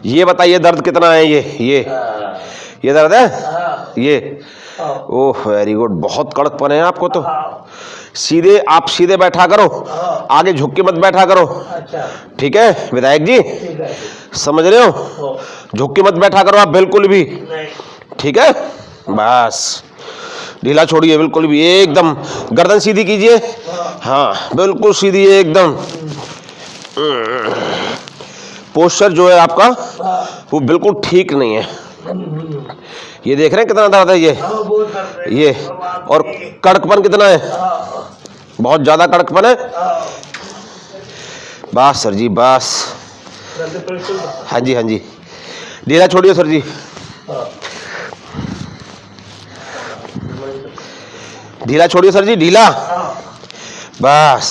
ये बताइए दर्द कितना है? ये दर्द है ये। ओह वेरी गुड, बहुत कड़कपन है आपको तो। सीधे आप सीधे बैठा करो, आगे झुक के मत बैठा करो। ठीक है विधायक जी, समझ रहे हो? झुक के मत बैठा करो आप बिल्कुल भी। ठीक है, बस ढीला छोड़िए बिल्कुल भी, एकदम गर्दन सीधी कीजिए। हाँ बिल्कुल सीधी एकदम। पोस्चर जो है आपका वो बिल्कुल ठीक नहीं है। ये देख रहे हैं कितना दर्द है ये और कड़कपन कितना है? बहुत ज्यादा कड़कपन है। बस सर जी बस। हाँ जी हाँ जी, ढीला छोड़िए सर जी, ढीला छोड़िए सर जी, ढीला। बस